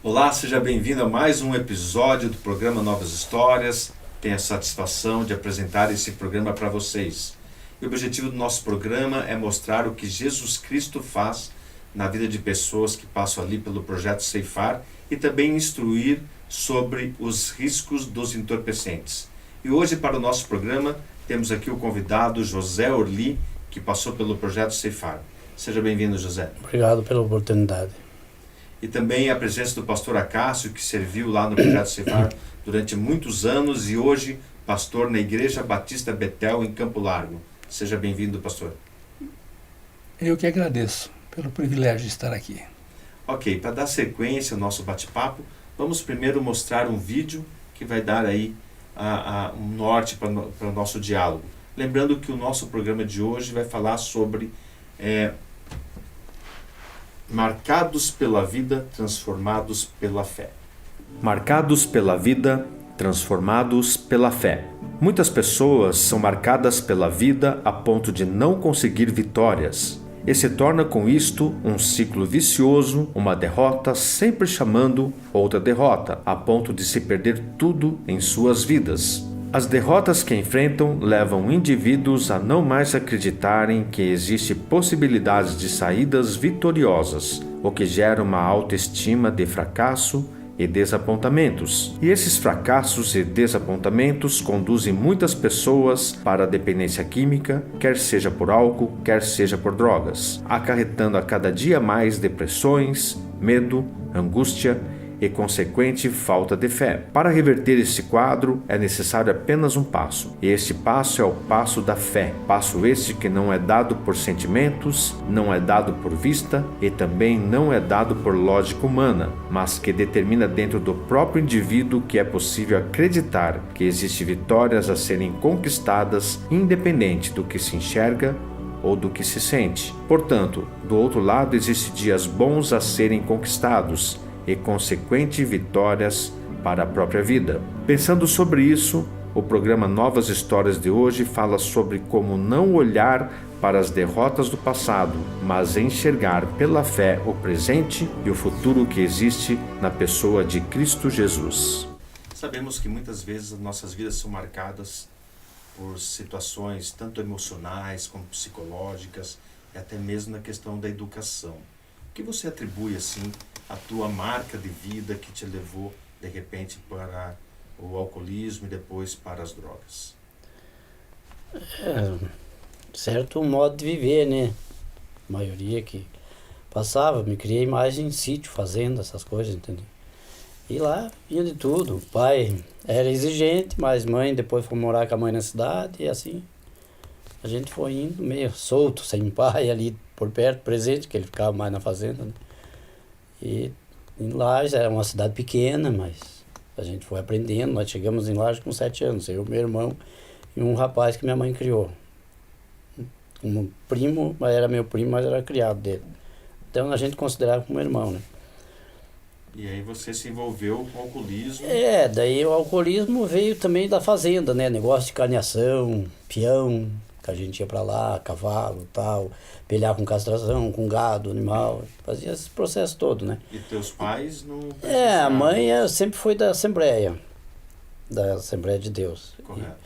Olá, seja bem-vindo a mais um episódio do programa Novas Histórias. Tenho a satisfação de apresentar esse programa para vocês. E o objetivo do nosso programa é mostrar o que Jesus Cristo faz na vida de pessoas que passam ali pelo projeto Ceifar e também instruir sobre os riscos dos entorpecentes. E hoje, para o nosso programa, temos aqui o convidado José Orli, que passou pelo projeto Ceifar. Seja bem-vindo, José. Obrigado pela oportunidade. E também a presença do pastor Acácio, que serviu lá no projeto Ceifar durante muitos anos e hoje pastor na Igreja Batista Betel, em Campo Largo. Seja bem-vindo, pastor. Eu que agradeço pelo privilégio de estar aqui. Ok, para dar sequência ao nosso bate-papo, vamos primeiro mostrar um vídeo que vai dar aí um norte para o nosso diálogo. Lembrando que o nosso programa de hoje vai falar sobre marcados pela vida, transformados pela fé. Marcados pela vida, transformados pela fé. Muitas pessoas são marcadas pela vida a ponto de não conseguir vitórias. E se torna com isto um ciclo vicioso, uma derrota sempre chamando outra derrota, a ponto de se perder tudo em suas vidas. As derrotas que enfrentam levam indivíduos a não mais acreditarem que existem possibilidades de saídas vitoriosas, o que gera uma autoestima de fracasso e desapontamentos. E esses fracassos e desapontamentos conduzem muitas pessoas para a dependência química, quer seja por álcool, quer seja por drogas, acarretando a cada dia mais depressões, medo, angústia e consequente falta de fé. Para reverter esse quadro é necessário apenas um passo, e este passo é o passo da fé, passo este que não é dado por sentimentos, não é dado por vista e também não é dado por lógica humana, mas que determina dentro do próprio indivíduo que é possível acreditar que existem vitórias a serem conquistadas independente do que se enxerga ou do que se sente. Portanto, do outro lado existem dias bons a serem conquistados e consequentes vitórias para a própria vida. Pensando sobre isso, o programa Novas Histórias de hoje fala sobre como não olhar para as derrotas do passado, mas enxergar pela fé o presente e o futuro que existe na pessoa de Cristo Jesus. Sabemos que muitas vezes as nossas vidas são marcadas por situações tanto emocionais como psicológicas e até mesmo na questão da educação. O que você atribui assim a tua marca de vida que te levou de repente para o alcoolismo e depois para as drogas? Certo modo de viver, né? A maioria que passava, me criei mais em sítio, fazenda, essas coisas, entendeu? E lá vinha de tudo. O pai era exigente, mas mãe depois foi morar com a mãe na cidade e assim a gente foi indo meio solto, sem pai ali por perto, presente, que ele ficava mais na fazenda, né? E em Lages era uma cidade pequena, mas a gente foi aprendendo. Nós chegamos em Lages com 7 anos, eu, meu irmão e um rapaz que minha mãe criou. Um primo, mas era meu primo, mas era criado dele. Então a gente considerava como irmão, né? E aí você se envolveu com o alcoolismo? Daí o alcoolismo veio também da fazenda, né? Negócio de carneação, peão, que a gente ia pra lá, cavalo, tal, pelhar com castração, com gado, animal, fazia esse processo todo, né? E teus pais não... A mãe sempre foi da Assembleia de Deus. Correto.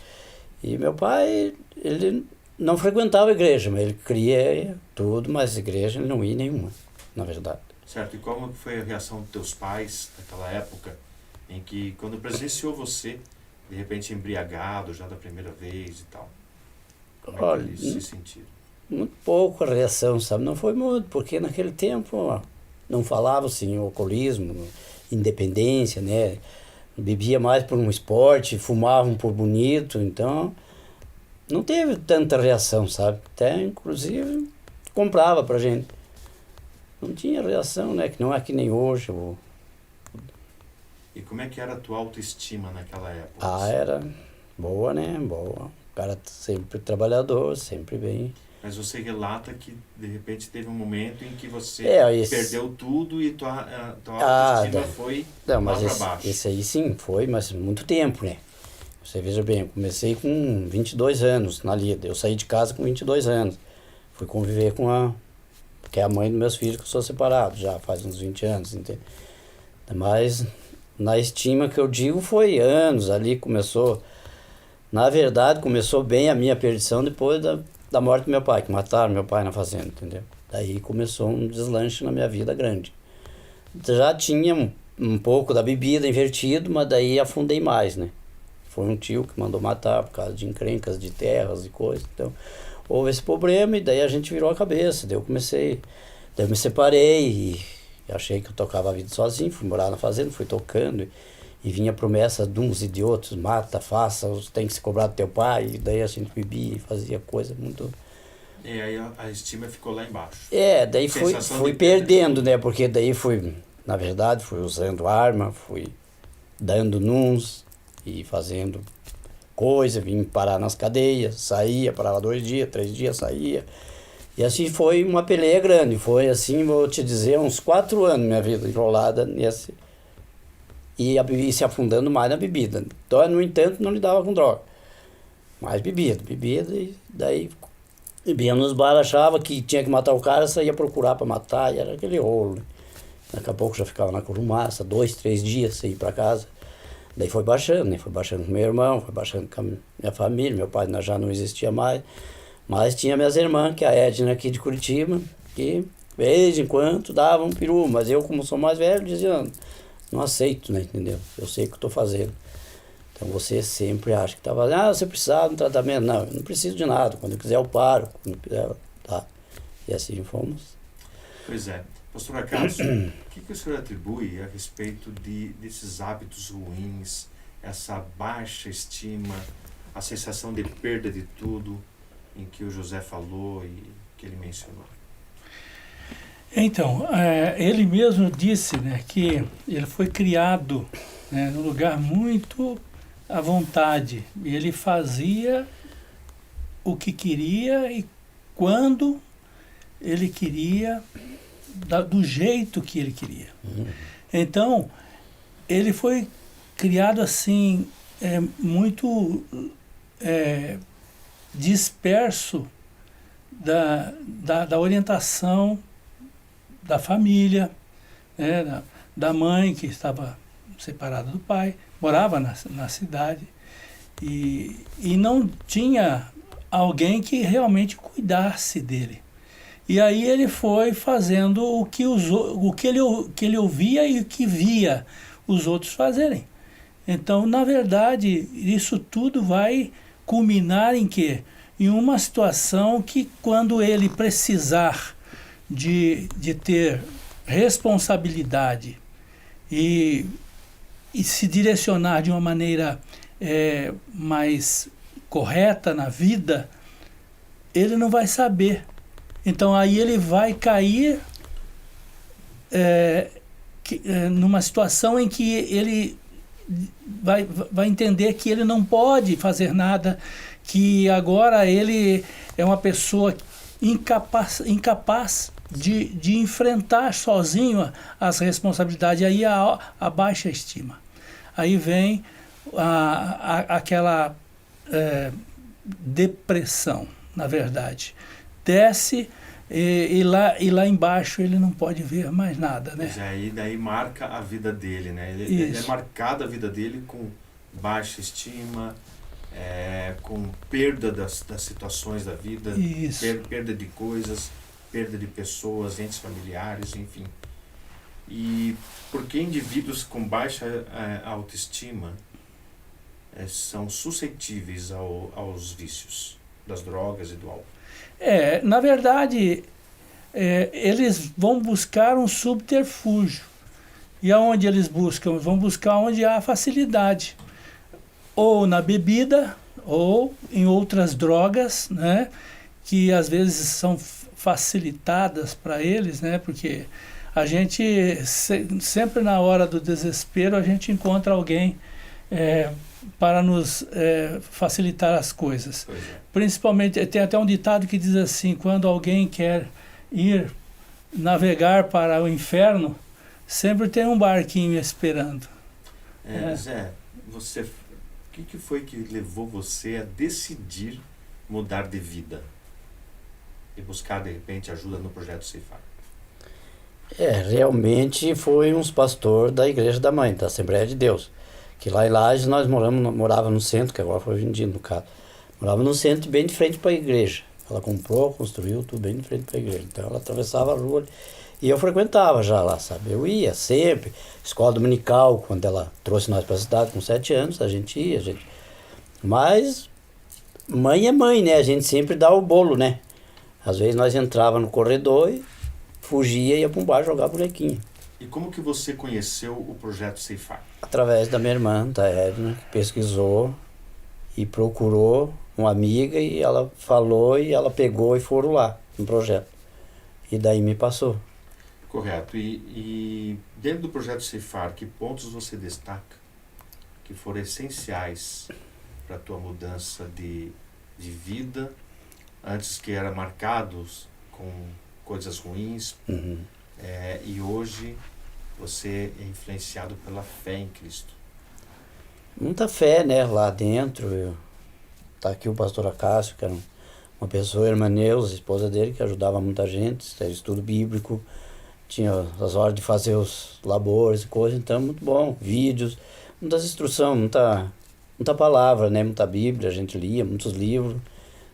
E meu pai, ele não frequentava a igreja, mas ele queria tudo, mas a igreja ele não ia nenhuma, na verdade. Certo, e como foi a reação dos teus pais naquela época em que, quando presenciou você, de repente embriagado já da primeira vez e tal? Como é que eles se sentiram? Muito pouco a reação, sabe? Não foi muito, porque naquele tempo não falava assim, alcoolismo, independência, né? Bebia mais por um esporte, fumavam por bonito, então não teve tanta reação, sabe? Até, inclusive, comprava pra gente. Não tinha reação, né? Que não é que nem hoje. E como é que era a tua autoestima naquela época? Era boa, né? Boa. O cara sempre trabalhador, sempre bem. Mas você relata que, de repente, teve um momento em que você perdeu tudo e tua autoestima foi lá para baixo. Esse aí sim, foi, mas muito tempo, né? Você veja bem, eu comecei com 22 anos na lida. Eu saí de casa com 22 anos. Fui conviver com que é a mãe dos meus filhos, que eu sou separado já faz uns 20 anos, entende? Mas na estima que eu digo foi anos, ali começou, na verdade começou bem a minha perdição depois da morte do meu pai, que mataram meu pai na fazenda, entendeu? Daí começou um deslanche na minha vida grande. Já tinha um pouco da bebida invertido, mas daí afundei mais, né? Foi um tio que mandou matar por causa de encrencas de terras e coisas, então houve esse problema e daí a gente virou a cabeça, daí eu me separei e achei que eu tocava a vida sozinho, fui morar na fazenda, fui tocando e vinha promessa de uns e de outros, mata, faça, tem que se cobrar do teu pai, e daí a gente bebia e fazia coisa muito... E aí a estima ficou lá embaixo. Daí fui perdendo, né, porque daí na verdade, fui usando arma, fui dando nuns e fazendo coisa, vim parar nas cadeias, saía, parava 2 dias, 3 dias, saía. E assim foi uma peleia grande, foi assim, vou te dizer, uns 4 anos minha vida enrolada nesse... E se afundando mais na bebida. Então, no entanto, não lidava com droga. Mas bebida, e daí bebia nos bares, achava que tinha que matar o cara, saía procurar para matar, e era aquele rolo, né? Daqui a pouco já ficava na corumaça, 2, 3 dias sem ir para casa. Daí foi baixando, né? Foi baixando com meu irmão, foi baixando com a minha família, meu pai já não existia mais. Mas tinha minhas irmãs, que é a Edna aqui de Curitiba, que de vez em quando davam um peru, mas eu, como sou mais velho, dizia, não aceito, né? Entendeu? Eu sei o que estou fazendo. Então você sempre acha que está fazendo, você precisa de um tratamento. Não, eu não preciso de nada, quando eu quiser eu paro, quando eu quiser, tá. E assim fomos. Pois é. Pastor Acaso, o que o senhor atribui a respeito desses hábitos ruins, essa baixa estima, a sensação de perda de tudo em que o José falou e que ele mencionou? Então, ele mesmo disse, né, que ele foi criado, né, num lugar muito à vontade. E ele fazia o que queria e quando ele queria, do jeito que ele queria. Então, ele foi criado assim, muito disperso da orientação da família, né, da mãe que estava separada do pai, morava na cidade e não tinha alguém que realmente cuidasse dele. E aí ele foi fazendo o que ele ouvia e o que via os outros fazerem. Então, na verdade, isso tudo vai culminar em quê? Em uma situação que, quando ele precisar de ter responsabilidade e se direcionar de uma maneira mais correta na vida, ele não vai saber. Então aí ele vai cair numa situação em que ele vai entender que ele não pode fazer nada, que agora ele é uma pessoa incapaz de enfrentar sozinho as responsabilidades. Aí a baixa estima. Aí vem aquela depressão, na verdade. Desce e lá embaixo ele não pode ver mais nada, né? Pois é, e daí marca a vida dele, né? Ele é marcada a vida dele com baixa estima, com perda das situações da vida, perda de coisas, perda de pessoas, entes familiares, enfim. E porque indivíduos com baixa autoestima são suscetíveis aos vícios das drogas e do álcool? Na verdade, eles vão buscar um subterfúgio. E aonde eles buscam? Vão buscar onde há facilidade. Ou na bebida, ou em outras drogas, né? Que às vezes são facilitadas para eles, né? Porque a gente, sempre na hora do desespero, a gente encontra alguém para nos facilitar as coisas. Principalmente, tem até um ditado que diz assim, quando alguém quer ir navegar para o inferno, sempre tem um barquinho esperando. Zé, o que foi que levou você a decidir mudar de vida e buscar, de repente, ajuda no projeto Ceifar? Realmente foi uns pastor da Igreja da Mãe, da Assembleia de Deus. Que lá em Lages nós morava no centro, que agora foi vendido no caso. Morava no centro, bem de frente para a igreja. Ela comprou, construiu tudo bem de frente para a igreja. Então ela atravessava a rua e eu frequentava já lá, sabe? Eu ia sempre. Escola dominical, quando ela trouxe nós para a cidade com 7 anos, a gente ia. Mas mãe é mãe, né? A gente sempre dá o bolo, né? Às vezes nós entrava no corredor e fugia e ia para um bar jogar bonequinho. E como que você conheceu o projeto Ceifar? Através da minha irmã, da Edna, que pesquisou e procurou uma amiga e ela falou e ela pegou e foram lá no projeto. E daí me passou. Correto. E dentro do projeto Ceifar, que pontos você destaca que foram essenciais para a tua mudança de vida, antes que era marcados com coisas ruins, e hoje você é influenciado pela fé em Cristo? Muita fé, né, lá dentro. Tá aqui o pastor Acácio, que era uma pessoa, a irmã Neuza, esposa dele, que ajudava muita gente, estudo bíblico, tinha as horas de fazer os labores e coisas, então muito bom, vídeos, muitas instruções, muita palavra, né, muita Bíblia, a gente lia, muitos livros,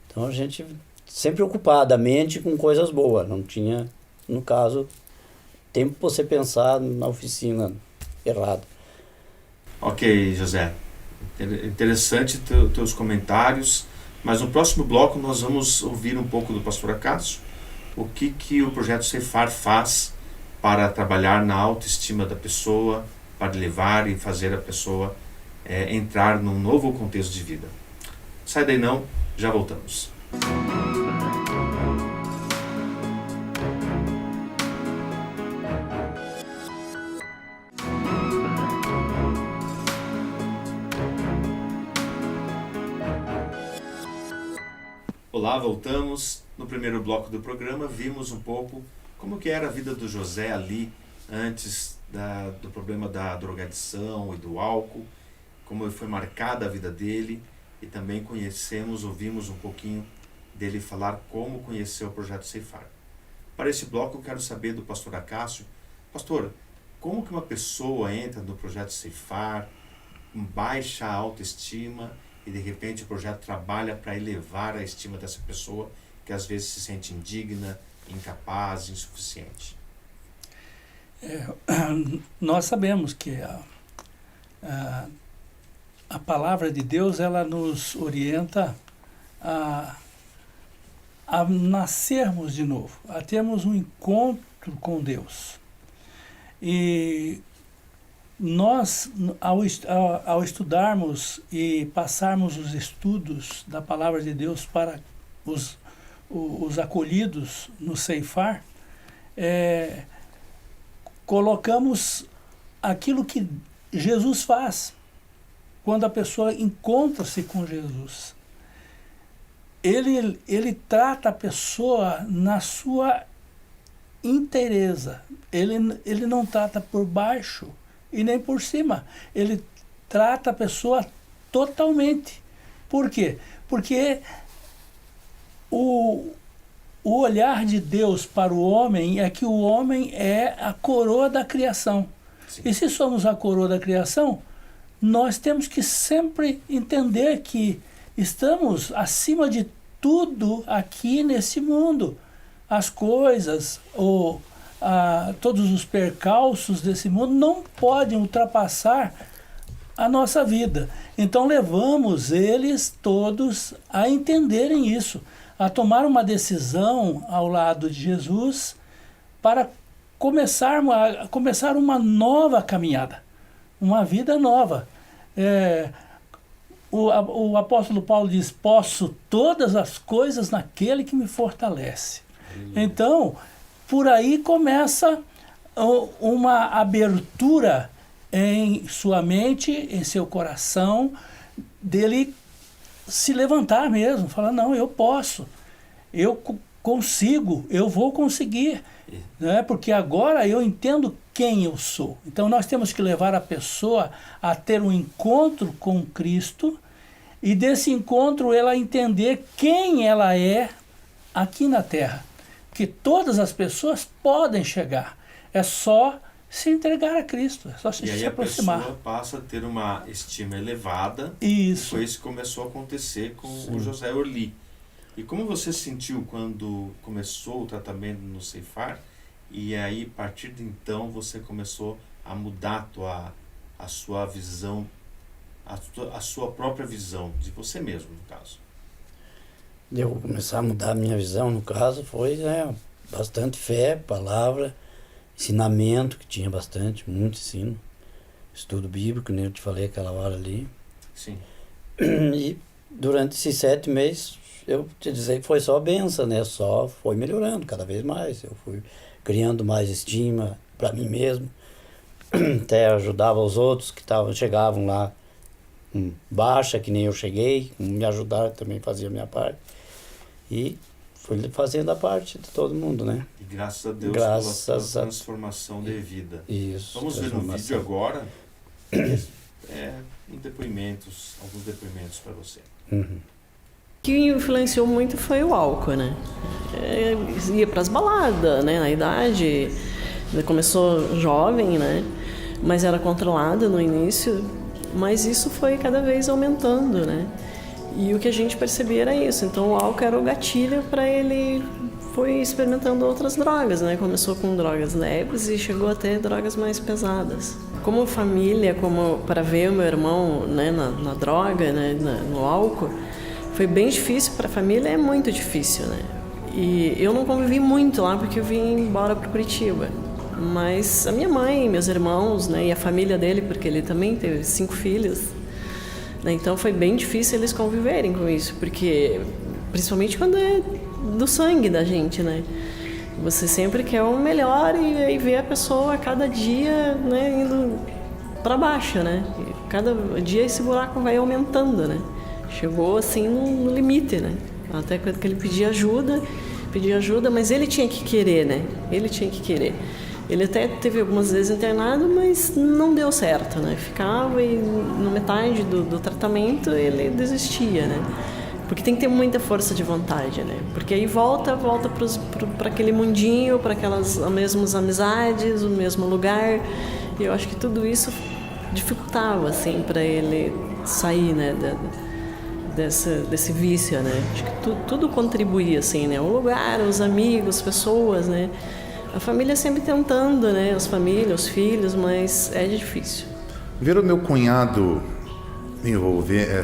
então a gente sempre ocupadamente com coisas boas, não tinha, no caso, tempo para você pensar na oficina errada. Ok, José. Interessante teus comentários, mas no próximo bloco nós vamos ouvir um pouco do pastor Acácio, o que o projeto Ceifar faz para trabalhar na autoestima da pessoa, para levar e fazer a pessoa entrar num novo contexto de vida. Sai daí não, já voltamos. Olá, voltamos. No primeiro bloco do programa vimos um pouco como que era a vida do José ali antes do problema da drogadição e do álcool, como foi marcada a vida dele, e também ouvimos um pouquinho dele falar como conheceu o projeto Ceifar. Para esse bloco eu quero saber do pastor Acácio. Pastor, como que uma pessoa entra no projeto Ceifar, baixa a autoestima e de repente o projeto trabalha para elevar a estima dessa pessoa que às vezes se sente indigna, incapaz, insuficiente? Nós sabemos que a palavra de Deus, ela nos orienta a nascermos de novo, a termos um encontro com Deus. E nós, ao estudarmos e passarmos os estudos da palavra de Deus para os acolhidos no Ceifar, colocamos aquilo que Jesus faz quando a pessoa encontra-se com Jesus. Ele trata a pessoa na sua inteireza. Ele não trata por baixo e nem por cima. Ele trata a pessoa totalmente. Por quê? Porque o olhar de Deus para o homem é que o homem é a coroa da criação. Sim. E se somos a coroa da criação, nós temos que sempre entender que estamos acima de tudo aqui nesse mundo. As coisas, todos os percalços desse mundo não podem ultrapassar a nossa vida. Então levamos eles todos a entenderem isso, a tomar uma decisão ao lado de Jesus para começar uma nova caminhada, uma vida nova. O apóstolo Paulo diz: posso todas as coisas naquele que me fortalece. Então, por aí começa uma abertura em sua mente, em seu coração, dele se levantar mesmo, falar: não, eu posso, eu consigo, eu vou conseguir, né? Porque agora eu entendo quem eu sou. Então nós temos que levar a pessoa a ter um encontro com Cristo e desse encontro ela entender quem ela é aqui na Terra. Que todas as pessoas podem chegar. É só se entregar a Cristo, é só se aproximar. E aí a pessoa passa a ter uma estima elevada. Isso. Foi isso que começou a acontecer com o José Orli. E como você sentiu quando começou o tratamento no Ceifar? E aí, a partir de então, você começou a mudar a sua visão, a sua própria visão, de você mesmo, no caso. Eu começar a mudar a minha visão, no caso, foi bastante fé, palavra, ensinamento, que tinha bastante, muito ensino. Estudo bíblico, nem eu te falei aquela hora ali. Sim. E durante esses 7 meses, eu te dizer que foi só benção, né? Só foi melhorando cada vez mais. Eu fui criando mais estima para mim mesmo. Até ajudava os outros que chegavam lá baixa, que nem eu cheguei. Me ajudaram, também fazia a minha parte. E fui fazendo a parte de todo mundo, né? E graças a Deus pela transformação de vida. Isso. Vamos ver no vídeo agora alguns depoimentos para você. Uhum. O que influenciou muito foi o álcool, né? Ia para as baladas, né? Na idade, começou jovem, né? Mas era controlado no início, mas isso foi cada vez aumentando, né? E o que a gente percebia era isso. Então o álcool era o gatilho para ele foi experimentando outras drogas, né? Começou com drogas leves e chegou até drogas mais pesadas. Como família, como para ver o meu irmão, né, na droga, né, no álcool, foi bem difícil para a família, é muito difícil, né? E eu não convivi muito lá porque eu vim embora para Curitiba. Mas a minha mãe, meus irmãos, né, e a família dele, porque ele também teve 5 filhos, né, então foi bem difícil eles conviverem com isso, porque principalmente quando é do sangue da gente, né? Você sempre quer o melhor e aí vê a pessoa a cada dia, né, indo para baixo, né? E cada dia esse buraco vai aumentando, né? Chegou assim no limite, né? Até que ele pedia ajuda, mas ele tinha que querer, né? Ele tinha que querer. Ele até teve algumas vezes internado, mas não deu certo, né? Ficava e na metade do tratamento ele desistia, né? Porque tem que ter muita força de vontade, né? Porque aí volta para aquele mundinho, para aquelas mesmas amizades, o mesmo lugar. E eu acho que tudo isso dificultava, assim, para ele sair, né? Desse vício, né? Acho que tudo contribuía, assim, né? O lugar, os amigos, as pessoas, né? A família sempre tentando, né? As famílias, os filhos, mas é difícil. Ver o meu cunhado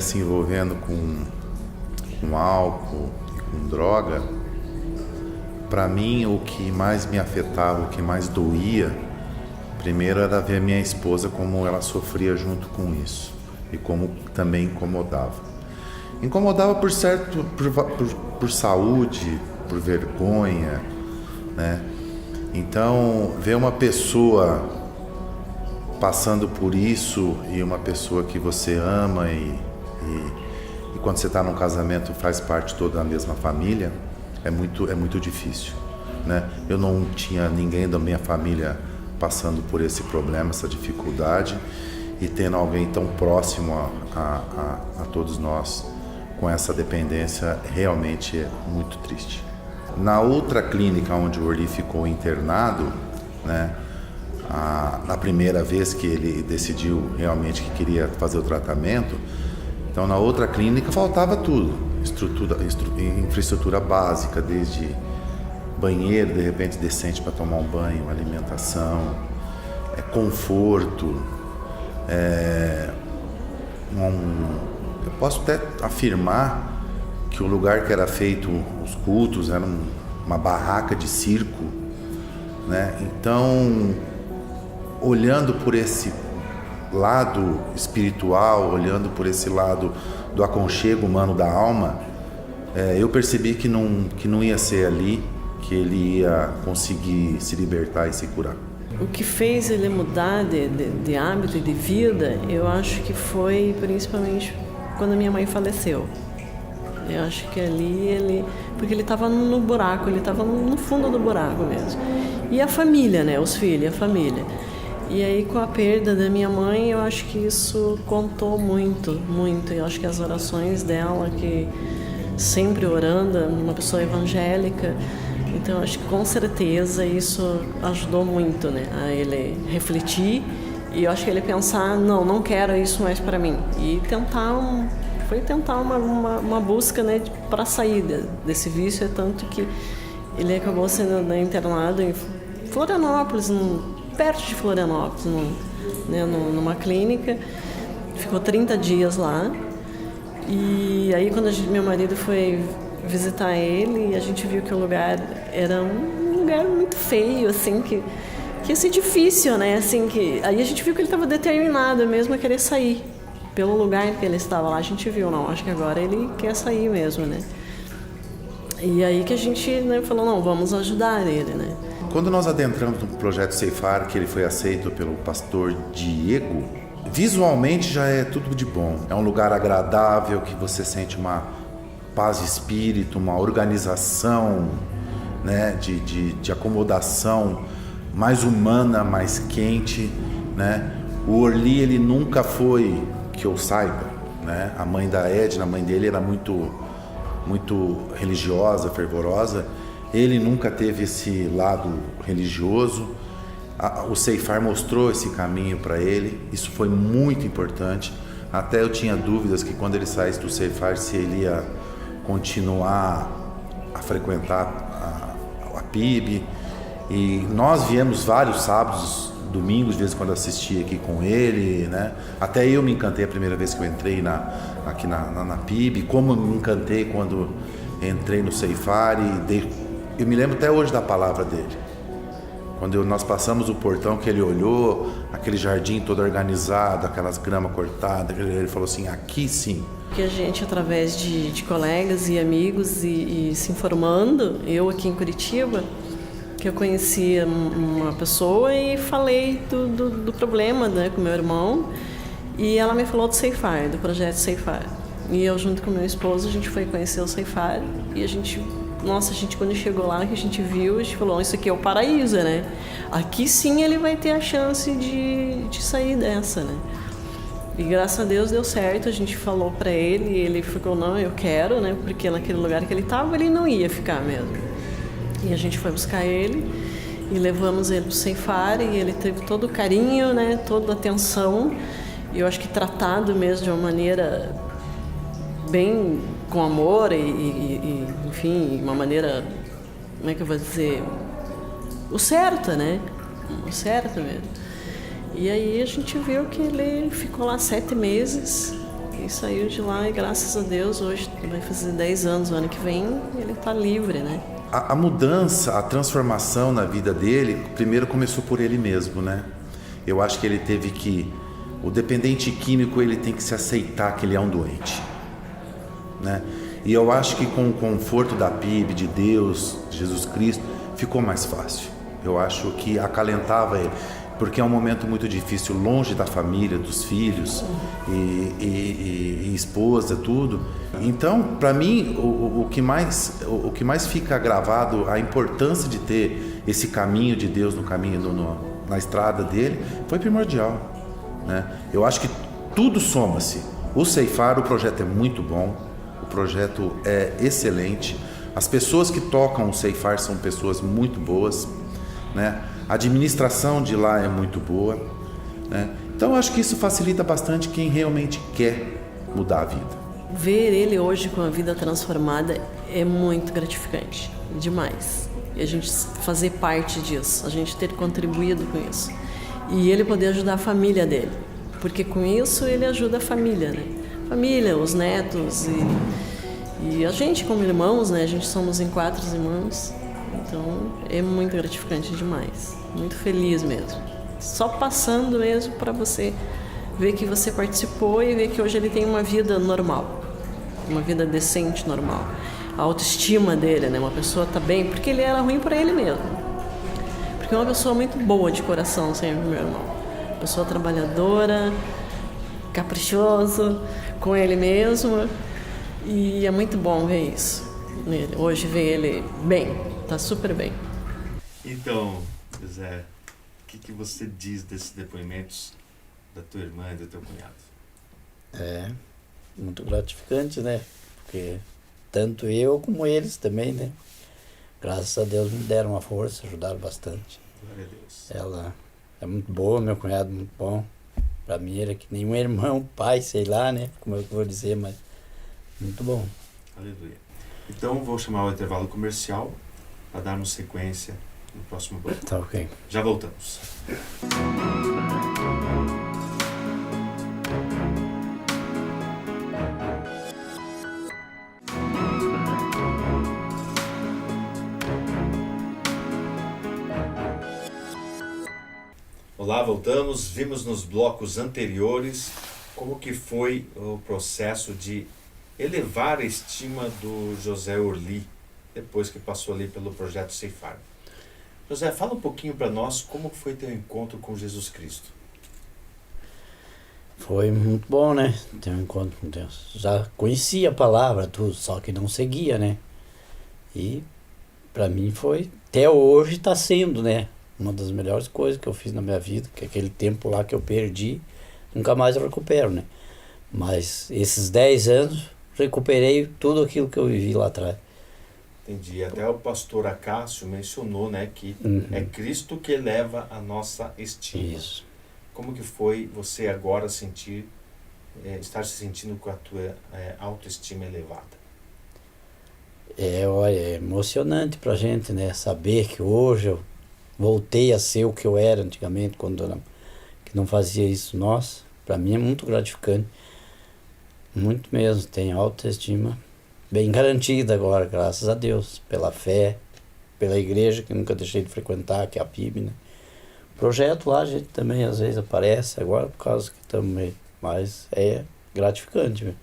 se envolvendo com álcool e com droga, para mim o que mais me afetava, o que mais doía, primeiro era ver minha esposa como ela sofria junto com isso e como também incomodava. Incomodava por saúde, por vergonha, né? Então, ver uma pessoa passando por isso e uma pessoa que você ama e quando você está num casamento faz parte toda da mesma família, é muito difícil, né? Eu não tinha ninguém da minha família passando por esse problema, essa dificuldade, e tendo alguém tão próximo a todos nós com essa dependência realmente é muito triste. Na outra clínica onde o Orli ficou internado, né, na primeira vez que ele decidiu realmente que queria fazer o tratamento, então na outra clínica faltava tudo, infraestrutura básica, desde banheiro de repente decente para tomar um banho, alimentação, conforto, eu posso até afirmar que o lugar que era feito os cultos era uma barraca de circo, né? Então, olhando por esse lado espiritual, olhando por esse lado do aconchego humano da alma, eu percebi que não ia ser ali que ele ia conseguir se libertar e se curar. O que fez ele mudar de hábito e de vida, eu acho que foi principalmente quando a minha mãe faleceu. Eu acho que ali porque ele estava no buraco, ele estava no fundo do buraco mesmo. E a família, né? Os filhos, a família. E aí com a perda da minha mãe, eu acho que isso contou muito, muito. Eu acho que as orações dela, que sempre orando, uma pessoa evangélica, Então, acho que com certeza isso ajudou muito, né, a ele refletir e eu acho que ele pensar, não quero isso mais para mim. E foi tentar uma busca, né, para sair desse vício, é tanto que ele acabou sendo, né, internado em Florianópolis, perto de Florianópolis, numa clínica. Ficou 30 dias lá. E aí quando meu marido foi visitar ele, a gente viu que o lugar era um lugar muito feio, assim, que ia ser difícil, né? Assim, aí a gente viu que ele estava determinado mesmo a querer sair. Pelo lugar que ele estava lá, a gente viu, acho que agora ele quer sair mesmo, né? E aí que a gente, né, falou, vamos ajudar ele, né? Quando nós adentramos no projeto Ceifar, que ele foi aceito pelo pastor Diego, visualmente já é tudo de bom. É um lugar agradável, que você sente uma paz de espírito, uma organização, né, de acomodação mais humana, mais quente, né? O Orly, ele nunca foi, que eu saiba, né? A mãe da Edna, a mãe dele era muito religiosa, fervorosa. Ele nunca teve esse lado religioso. O Ceifar mostrou esse caminho para ele. Isso foi muito importante. Até eu tinha dúvidas que quando ele saísse do Ceifar, se ele ia continuar a frequentar a PIB. E nós viemos vários sábados, domingos, de vez em quando assistia aqui com ele, né? Até eu me encantei a primeira vez que eu entrei aqui na PIB, como eu me encantei quando entrei no Ceifar. Eu me lembro até hoje da palavra dele. Quando nós passamos o portão, que ele olhou, aquele jardim todo organizado, aquelas gramas cortadas, ele falou assim, aqui sim. Que a gente, através de colegas e amigos e se informando, eu aqui em Curitiba, que eu conhecia uma pessoa e falei do problema, né, com meu irmão, e ela me falou do Ceifar, do projeto Ceifar. E eu, junto com meu esposo, a gente foi conhecer o Ceifar e a gente quando chegou lá, que a gente viu, a gente falou, isso aqui é o paraíso, né? Aqui sim ele vai ter a chance de sair dessa, né? E graças a Deus deu certo, a gente falou pra ele e ele ficou, eu quero, né? Porque naquele lugar que ele tava, ele não ia ficar mesmo. E a gente foi buscar ele e levamos ele pro Ceifar e ele teve todo o carinho, né? Toda a atenção. E eu acho que tratado mesmo de uma maneira bem com amor e enfim, uma maneira, como é que eu vou dizer, o certo, né? O certo mesmo. E aí a gente viu que ele ficou lá 7 meses e saiu de lá e graças a Deus hoje vai fazer 10 anos, o ano que vem ele está livre, né? A mudança, a transformação na vida dele, primeiro começou por ele mesmo, né? Eu acho que ele teve que, o dependente químico, ele tem que se aceitar que ele é um doente, né? E eu acho que com o conforto da PIB, de Deus, de Jesus Cristo, ficou mais fácil. Eu acho que acalentava ele, porque é um momento muito difícil, longe da família, dos filhos e esposa, tudo. Então, para mim, o que mais fica gravado, a importância de ter esse caminho de Deus no caminho, na estrada dele, foi primordial, né? Eu acho que tudo soma-se. O Ceifar, o projeto é muito bom, o projeto é excelente. As pessoas que tocam o Ceifar são pessoas muito boas, né? A administração de lá é muito boa, né? Então eu acho que isso facilita bastante quem realmente quer mudar a vida. Ver ele hoje com a vida transformada é muito gratificante, demais. E a gente fazer parte disso, a gente ter contribuído com isso. E ele poder ajudar a família dele, porque com isso ele ajuda a família, né? Família, os netos e a gente como irmãos, né? A gente somos em 4 irmãos, então é muito gratificante demais, muito feliz mesmo. Só passando mesmo para você ver que você participou e ver que hoje ele tem uma vida normal, uma vida decente, normal. A autoestima dele, né? Uma pessoa tá bem, porque ele era ruim para ele mesmo. Porque é uma pessoa muito boa de coração, sempre, meu irmão. Pessoa trabalhadora, caprichoso com ele mesmo. E é muito bom ver isso nele. Hoje ver ele bem, tá super bem. Então, Zé, o que você diz desses depoimentos da tua irmã e do teu cunhado? É muito gratificante, né? Porque tanto eu como eles também, né? Graças a Deus me deram uma força, ajudaram bastante. Glória a Deus. Ela é muito boa, meu cunhado é muito bom. Pra mim era que nem um irmão, pai, sei lá, né? Como eu vou dizer, mas muito bom. Aleluia. Então vou chamar o intervalo comercial para darmos sequência no próximo bloco. Tá ok. Já voltamos. Olá, voltamos. Vimos nos blocos anteriores como que foi o processo de elevar a estima do José Orli, depois que passou ali pelo projeto Ceifar. José, fala um pouquinho para nós como foi teu encontro com Jesus Cristo. Foi muito bom, né? Ter um encontro com Deus. Já conhecia a palavra, tudo, só que não seguia, né? E pra mim foi, até hoje está sendo, né? Uma das melhores coisas que eu fiz na minha vida, que aquele tempo lá que eu perdi, nunca mais eu recupero, né? Mas esses 10 anos, recuperei tudo aquilo que eu vivi lá atrás. Entendi. Até o pastor Acácio mencionou, né, que é Cristo que eleva a nossa estima. Isso. Como que foi você agora estar se sentindo com a tua autoestima elevada? Olha, é emocionante pra gente, né? Saber que hoje eu voltei a ser o que eu era antigamente, quando eu não fazia isso. Nossa, pra mim é muito gratificante. Muito mesmo, tenho autoestima bem garantida agora, graças a Deus, pela fé, pela igreja que nunca deixei de frequentar, que é a PIB, né? Projeto lá a gente também às vezes aparece agora por causa que estamos meio, mas é gratificante, viu?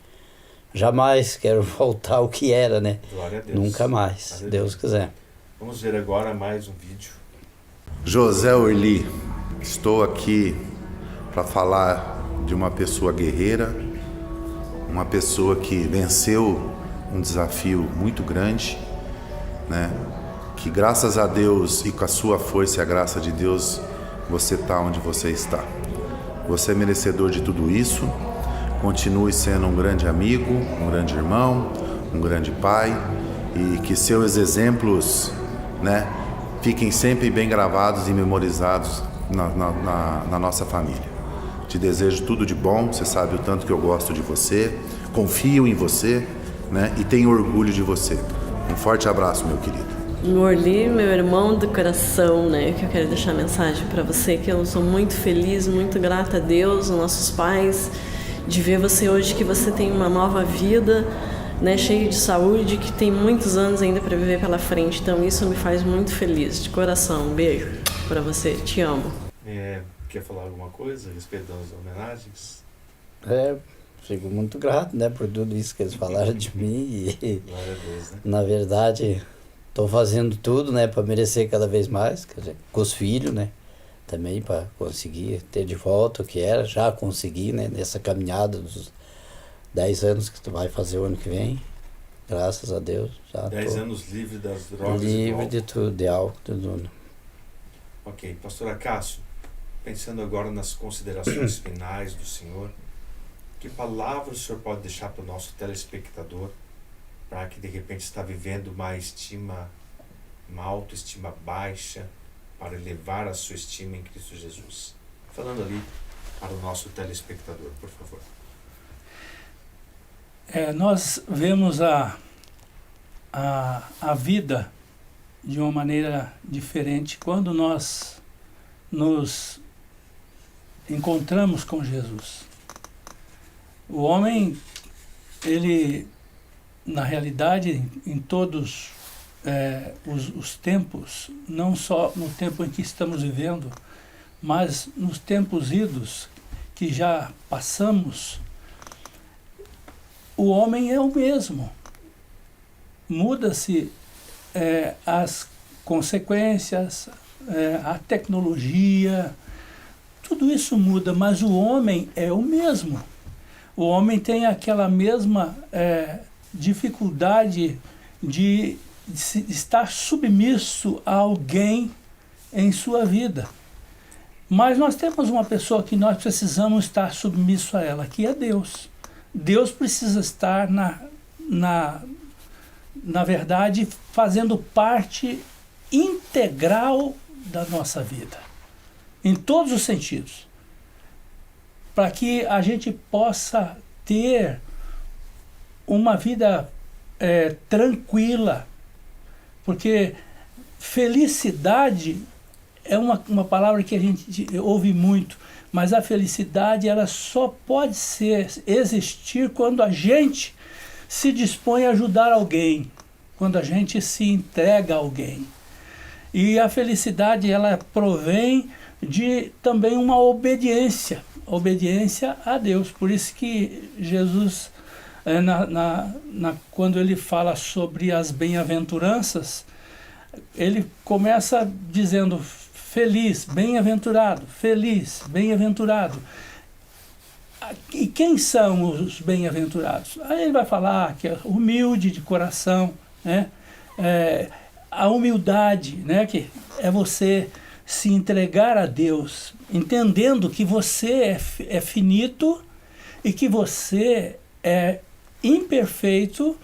Jamais quero voltar ao que era, né? Glória a Deus. Nunca mais, se Deus quiser. Vamos ver agora mais um vídeo. José Orli, estou aqui para falar de uma pessoa guerreira, uma pessoa que venceu um desafio muito grande, né? Que graças a Deus e com a sua força e a graça de Deus, você está onde você está. Você é merecedor de tudo isso. Continue sendo um grande amigo, um grande irmão, um grande pai, e que seus exemplos, né, fiquem sempre bem gravados e memorizados na nossa família. Te desejo tudo de bom, você sabe o tanto que eu gosto de você, confio em você, né, e tenho orgulho de você. Um forte abraço, meu querido. Orli, meu irmão do coração, né, que eu quero deixar a mensagem para você, que eu sou muito feliz, muito grata a Deus, aos nossos pais, de ver você hoje, que você tem uma nova vida, né, cheio de saúde, que tem muitos anos ainda para viver pela frente. Então isso me faz muito feliz, de coração. Um beijo para você, te amo. Quer falar alguma coisa a respeito das homenagens? Fico muito grato, né, por tudo isso que eles falaram de mim e, Glória a Deus, né? na verdade, estou fazendo tudo, né, para merecer cada vez mais, quer dizer, com os filhos, né, também para conseguir ter de volta o que era, já consegui, né, nessa caminhada dos 10 anos que tu vai fazer o ano que vem, graças a Deus. Já 10 anos livre das drogas livre e de tudo, de álcool, tudo. Ok, pastor Acácio, pensando agora nas considerações finais do senhor, que palavra o senhor pode deixar para o nosso telespectador, para que de repente está vivendo uma autoestima baixa, para elevar a sua estima em Cristo Jesus? Falando ali para o nosso telespectador, por favor. Nós vemos a vida de uma maneira diferente quando nós nos encontramos com Jesus. O homem, ele, na realidade, em todos os tempos, não só no tempo em que estamos vivendo, mas nos tempos idos que já passamos, o homem é o mesmo. Muda-se as consequências, a tecnologia, tudo isso muda, mas o homem é o mesmo. O homem tem aquela mesma dificuldade de estar submisso a alguém em sua vida. Mas nós temos uma pessoa que nós precisamos estar submisso a ela, que é Deus. Deus precisa estar na verdade, fazendo parte integral da nossa vida, em todos os sentidos, para que a gente possa ter uma vida tranquila, porque felicidade é uma palavra que a gente ouve muito, mas a felicidade ela só pode existir quando a gente se dispõe a ajudar alguém, quando a gente se entrega a alguém. E a felicidade ela provém de também uma obediência a Deus. Por isso que Jesus, quando ele fala sobre as bem-aventuranças, ele começa dizendo feliz, bem-aventurado, feliz, bem-aventurado. E quem são os bem-aventurados? Aí ele vai falar que é humilde de coração, né? A humildade, né? Que é você se entregar a Deus, entendendo que você é finito e que você é imperfeito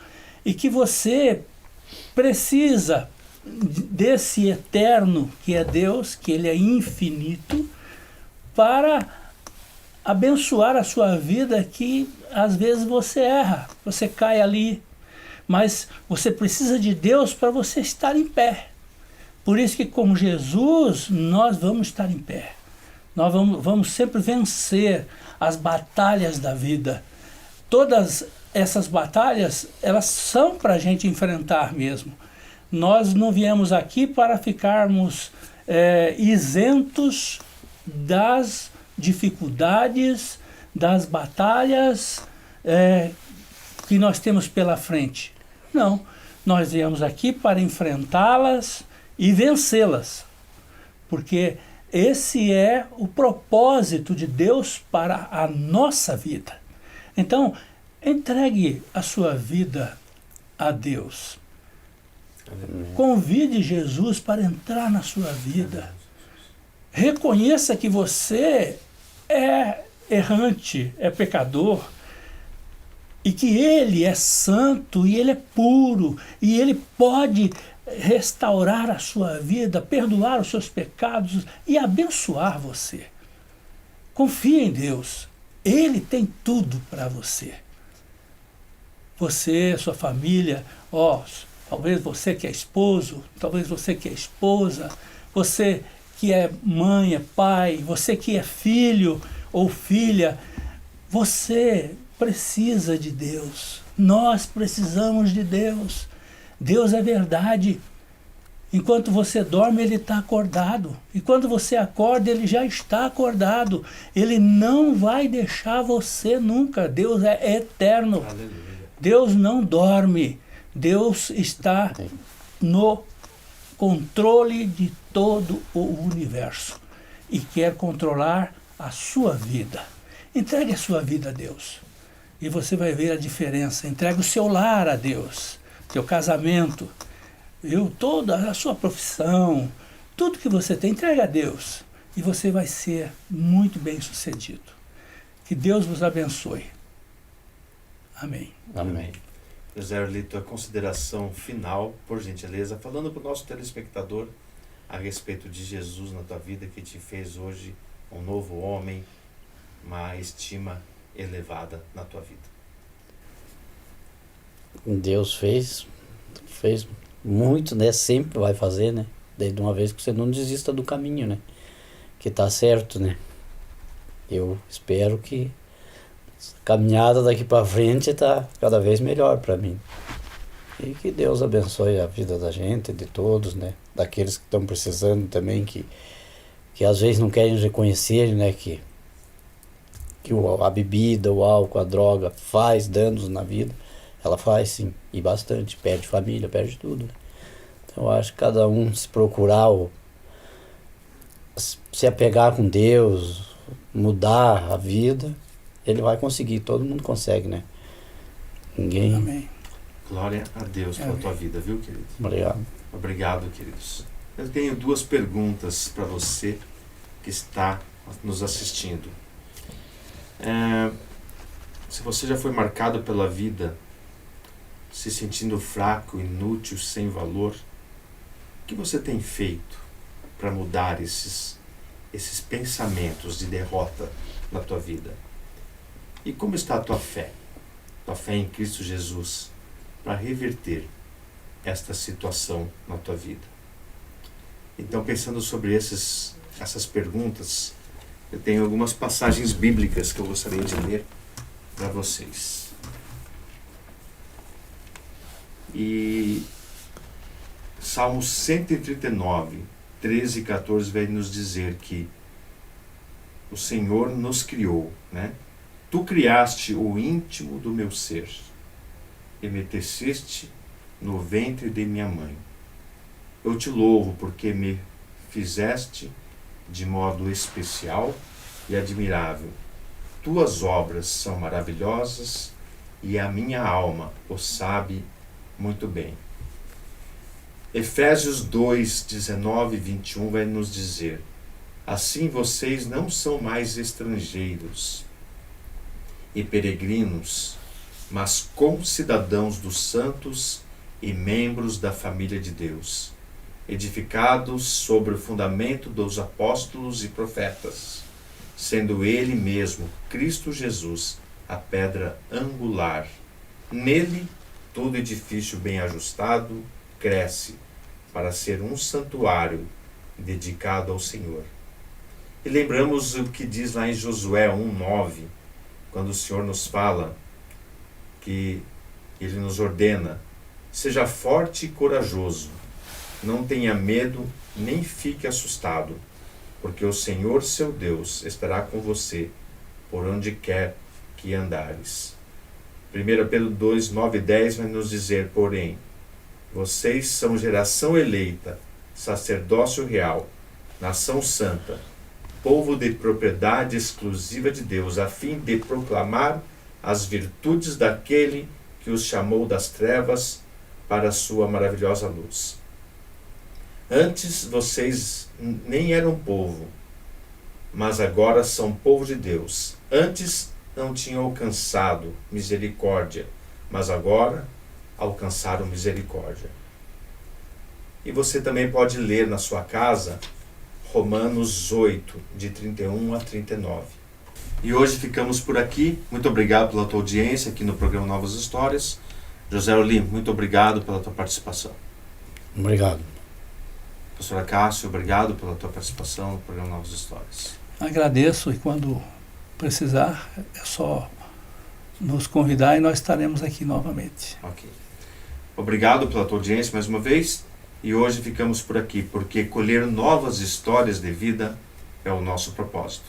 e que você precisa desse eterno que é Deus, que ele é infinito, para abençoar a sua vida, que às vezes você erra, você cai ali, mas você precisa de Deus para você estar em pé. Por isso que com Jesus nós vamos estar em pé. Nós vamos sempre vencer as batalhas da vida. Todas essas batalhas, elas são para a gente enfrentar mesmo. Nós não viemos aqui para ficarmos isentos das dificuldades, das batalhas que nós temos pela frente. Não, nós viemos aqui para enfrentá-las e vencê-las, porque esse é o propósito de Deus para a nossa vida. Então, entregue a sua vida a Deus. Convide Jesus para entrar na sua vida. Reconheça que você é errante, é pecador, e que Ele é santo, e Ele é puro, e Ele pode restaurar a sua vida, perdoar os seus pecados e abençoar você. Confie em Deus. Ele tem tudo para você. Você, sua família, talvez você que é esposo, talvez você que é esposa, você que é mãe, é pai, você que é filho ou filha, você precisa de Deus. Nós precisamos de Deus. Deus é verdade. Enquanto você dorme, Ele está acordado. E quando você acorda, Ele já está acordado. Ele não vai deixar você nunca. Deus é eterno. Aleluia. Deus não dorme. Deus está no controle de todo o universo e quer controlar a sua vida. Entregue a sua vida a Deus e você vai ver a diferença. Entregue o seu lar a Deus, seu casamento, toda a sua profissão, tudo que você tem, entregue a Deus e você vai ser muito bem sucedido. Que Deus vos abençoe. Amém. Amém. José Arlito, a consideração final, por gentileza, falando para o nosso telespectador a respeito de Jesus na tua vida, que te fez hoje um novo homem, uma estima elevada na tua vida. Deus fez muito, né? Sempre vai fazer, né? Desde uma vez que você não desista do caminho, né? Que tá certo, né? Eu espero que a caminhada daqui para frente tá cada vez melhor para mim. E que Deus abençoe a vida da gente, de todos, né? Daqueles que estão precisando também, que às vezes não querem reconhecer, né? Que a bebida, o álcool, a droga faz danos na vida. Ela faz sim, e bastante. Perde família, perde tudo. Né? Então eu acho que cada um se procurar, se apegar com Deus, mudar a vida, ele vai conseguir. Todo mundo consegue, né? Ninguém... Amém. Glória a Deus pela tua vida, viu, querido? Obrigado. Obrigado, queridos. Eu tenho duas perguntas para você que está nos assistindo. Se você já foi marcado pela vida, se sentindo fraco, inútil, sem valor, o que você tem feito para mudar esses pensamentos de derrota na tua vida? E como está a tua fé em Cristo Jesus, para reverter esta situação na tua vida? Então, pensando sobre essas perguntas, eu tenho algumas passagens bíblicas que eu gostaria de ler para vocês. E Salmo 139, 13 e 14 vai nos dizer que o Senhor nos criou, né? Tu criaste o íntimo do meu ser e me teceste no ventre de minha mãe. Eu te louvo porque me fizeste de modo especial e admirável. Tuas obras são maravilhosas e a minha alma o sabe muito bem. Efésios 2, 19 e 21 vai nos dizer: assim vocês não são mais estrangeiros e peregrinos, mas concidadãos dos santos e membros da família de Deus, edificados sobre o fundamento dos apóstolos e profetas, sendo Ele mesmo, Cristo Jesus, a pedra angular. Nele, todo edifício bem ajustado cresce para ser um santuário dedicado ao Senhor. E lembramos o que diz lá em Josué 1:9, quando o Senhor nos fala que Ele nos ordena: seja forte e corajoso, não tenha medo nem fique assustado, porque o Senhor seu Deus estará com você por onde quer que andares. 1 Pedro 2, 9 e 10 vai nos dizer: porém, vocês são geração eleita, sacerdócio real, nação santa, povo de propriedade exclusiva de Deus, a fim de proclamar as virtudes daquele que os chamou das trevas para a sua maravilhosa luz. Antes vocês nem eram povo, mas agora são povo de Deus. Antes não tinham alcançado misericórdia, mas agora alcançaram misericórdia. E você também pode ler na sua casa Romanos 8, de 31 a 39. E hoje ficamos por aqui. Muito obrigado pela tua audiência aqui no programa Novas Histórias. José Olim, muito obrigado pela tua participação. Obrigado. Professora Cássio, obrigado pela tua participação no programa Novas Histórias. Agradeço, e quando precisar é só nos convidar e nós estaremos aqui novamente. Ok. Obrigado pela tua audiência mais uma vez. E hoje ficamos por aqui, porque colher novas histórias de vida é o nosso propósito.